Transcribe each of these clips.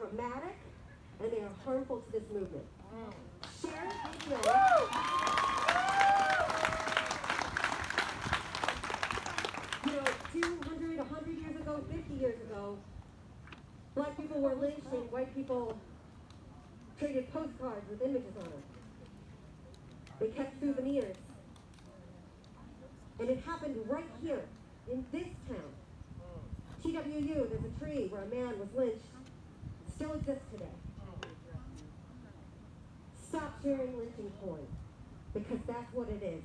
traumatic, and they are harmful to this movement. Share videos. You know, 200, 100 years ago, 50 years ago, black people were lynched and white people traded postcards with images on them. They kept souvenirs. And it happened right here, in this town. TWU, there's a tree where a man was lynched. It still exists today. Stop sharing lynching porn, because that's what it is.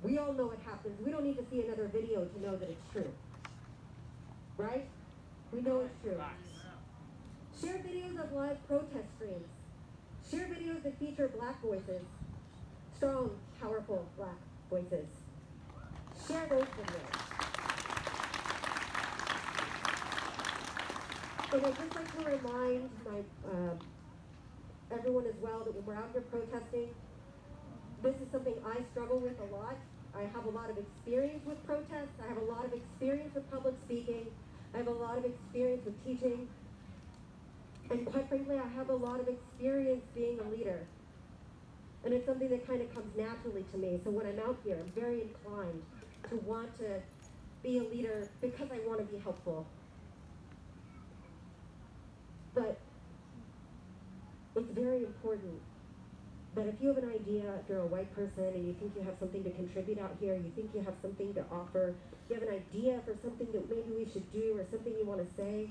We all know what happens. We don't need to see another video to know that it's true. Right? We know it's true. Share videos of live protest streams. Share videos that feature black voices. Strong, powerful black voices. Share those videos. And I'd just like to remind everyone as well that when we're out here protesting, this is something I struggle with a lot. I have a lot of experience with protests. I have a lot of experience with public speaking. I have a lot of experience with teaching. And quite frankly, I have a lot of experience being a leader. And it's something that kind of comes naturally to me. So when I'm out here, I'm very inclined to want to be a leader because I want to be helpful. But it's very important that if you have an idea, if you're a white person and you think you have something to contribute out here, you think you have something to offer, you have an idea for something that maybe we should do or something you want to say,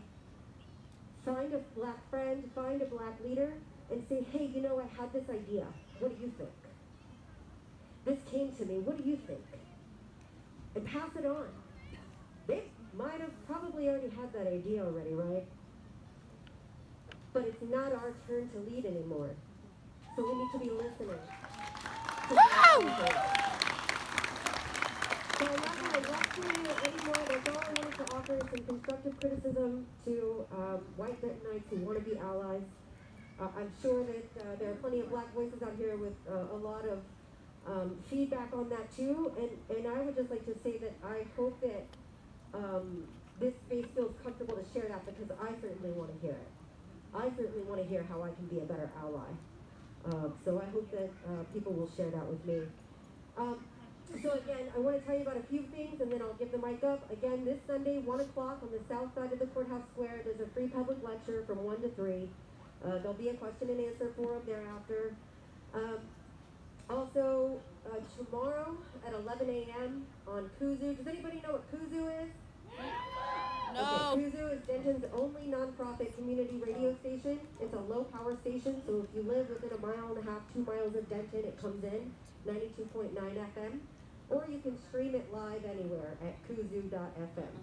find a black friend, find a black leader, and say, hey, you know, I had this idea. What do you think? This came to me. What do you think? And pass it on. They might have probably already had that idea already, right? But it's not our turn to lead anymore. So we need to be listening. So I'm not going to lecture you anymore. That's all I wanted to offer, some constructive criticism to white Dentonites who want to be allies. I'm sure that there are plenty of black voices out here with a lot of feedback on that too. And I would just like to say that I hope that this space feels comfortable to share that, because I certainly want to hear it. I certainly want to hear how I can be a better ally. So I hope that people will share that with me. So again, I want to tell you about a few things, and then I'll give the mic up. Again, this Sunday, 1 o'clock on the south side of the courthouse square, there's a free public lecture from 1 to 3. There'll be a question and answer forum thereafter. Also, tomorrow at 11 a.m. on Kuzu. Does anybody know what Kuzu is? No. Okay, Kuzu is Denton's only nonprofit community radio station. It's a low power station, so if you live within 1.5 miles, 2 miles of Denton, it comes in 92.9 FM. Or you can stream it live anywhere at kuzu.fm.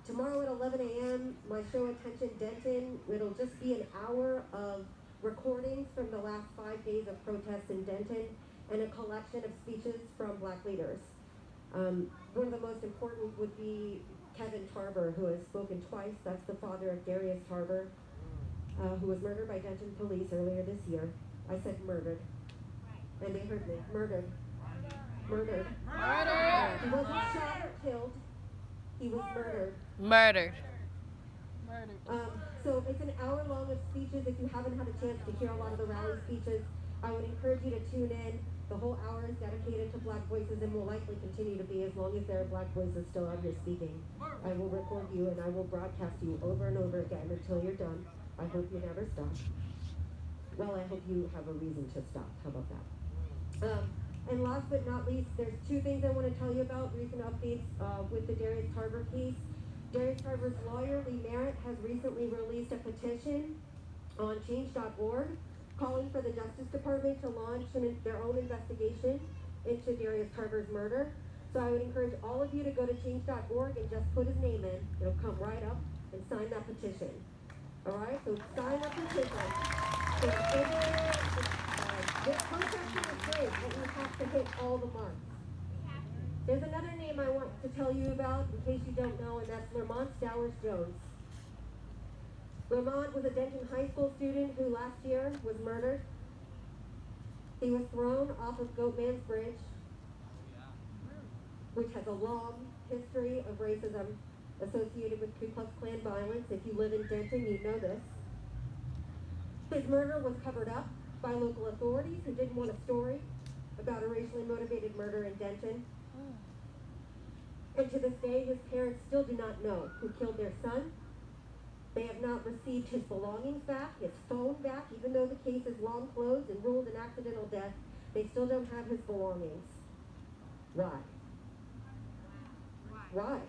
Tomorrow at 11 a.m., my show Attention Denton, it'll just be an hour of recordings from the last 5 days of protests in Denton and a collection of speeches from black leaders. One of the most important would be Kevin Tarver, who has spoken twice. That's the father of Darius Tarver, who was murdered by Denton police earlier this year. I said murdered. And they heard me. Murdered. Murdered. Murdered. He wasn't shot or killed. He was murdered. Murdered. So it's an hour long of speeches. If you haven't had a chance to hear a lot of the rally speeches, I would encourage you to tune in. The whole hour is dedicated to black voices and will likely continue to be as long as there are black voices still out here speaking. I will record you and I will broadcast you over and over again until you're done. I hope you never stop. Well, I hope you have a reason to stop. How about that? And last but not least, there's 2 things I want to tell you about, recent updates with the Darius Tarver case. Darius Tarver's lawyer, Lee Merritt, has recently released a petition on change.org calling for the Justice Department to launch their own investigation into Darius Tarver's murder. So I would encourage all of you to go to change.org and just put his name in. It'll come right up and sign that petition. All right, so sign that petition. So this protesting is great, but we have to hit all the marks. There's another name I want to tell you about, in case you don't know, and that's Lamont Stowers Jones. Lamont was a Denton High School student who last year was murdered. He was thrown off of Goatman's Bridge, which has a long history of racism associated with Ku Klux Klan violence. If you live in Denton, you know this. His murder was covered up by local authorities who didn't want a story about a racially motivated murder in Denton. And to this day, his parents still do not know who killed their son. They have not received his belongings back, his phone back, even though the case is long closed and ruled an accidental death. They still don't have his belongings. Why? Why?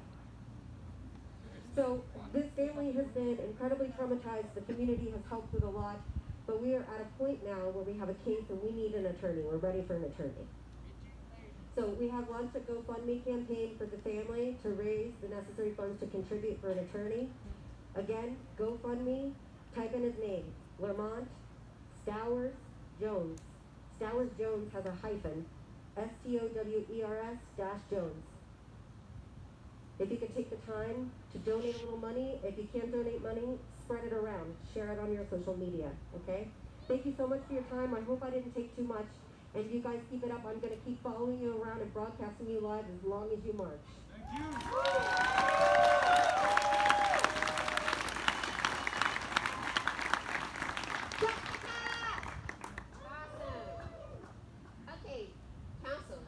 So this family has been incredibly traumatized. The community has helped with a lot. But we are at a point now where we have a case and we need an attorney. We're ready for an attorney. So we have launched a GoFundMe campaign for the family to raise the necessary funds to contribute for an attorney. Again, GoFundMe, type in his name, Lamont Stowers Jones. Stowers Jones has a hyphen, STOWERS-Jones. If you could take the time to donate a little money, if you can't donate money, spread it around. Share it on your social media, okay? Thank you so much for your time. I hope I didn't take too much. And you guys keep it up. I'm going to keep following you around and broadcasting you live as long as you march. Thank you. Awesome. Okay, council.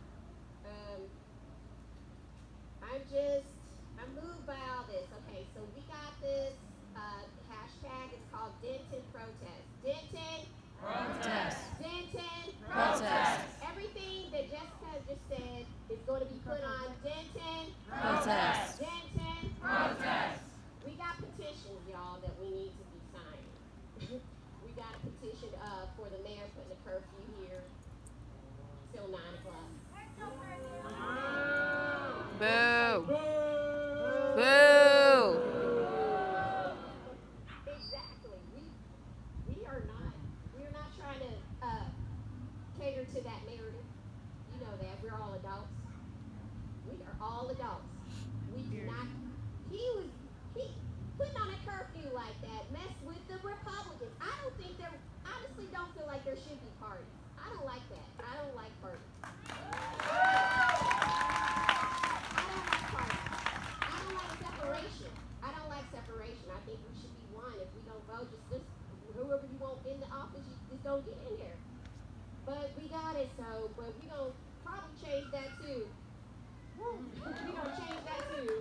I'm moved by all this. Okay, so we got this hashtag. It's called Denton Protest. Denton Protest. Denton Protest. Everything that Jessica just said is going to be put on Denton Protest. Denton Protest. We got petitions, y'all, that we need to be signed. We got a petition for the mayor putting a curfew here till 9 o'clock. Boo. Boo. Exactly. We are not trying to cater to that narrative. You know that we're all adults. We are all adults. We do not. He putting on a curfew like that messed with the Republicans. I honestly don't feel like there should be parties. I don't like that. I don't like parties. I don't like separation. I don't like separation. I think we should be one. If we don't vote, just whoever you want in the office, you just don't get in there. But we got it, but we don't probably change that too. We don't change that too.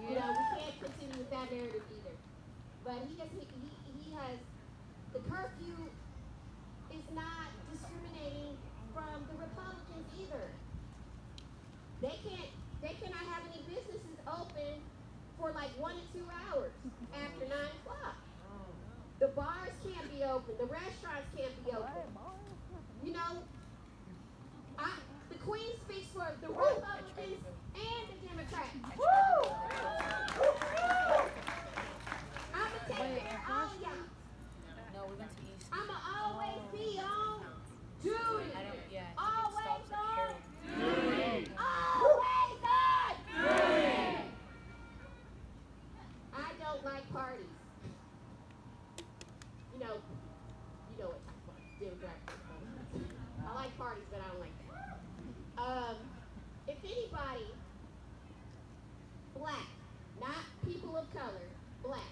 You know, we can't continue with that narrative either. But he has the curfew is not discriminating from the Republicans either. They cannot have any businesses open for like 1 to 2 hours after 9 o'clock. The bars can't be open. The restaurants can't be open. You know, the Queen speaks for the Republicans and the Democrats. I'ma take care of all y'all. No, we went to East. I'ma always be on duty. It Always stops at on Harold. duty. Always on duty. I don't like parties. You know what type of parties. Democrats. I like parties, but I don't like that. If anybody, black, not people of color, black,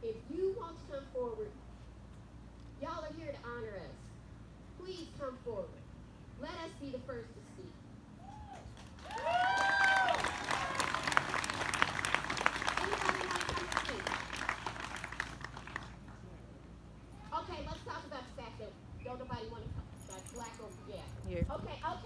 if you want to come forward, y'all are here to honor us. Please come forward. Let us be the first to speak. Anybody want to come speak? Okay, let's talk about the fact that don't nobody want to come. Black or yeah. Here. Okay, come.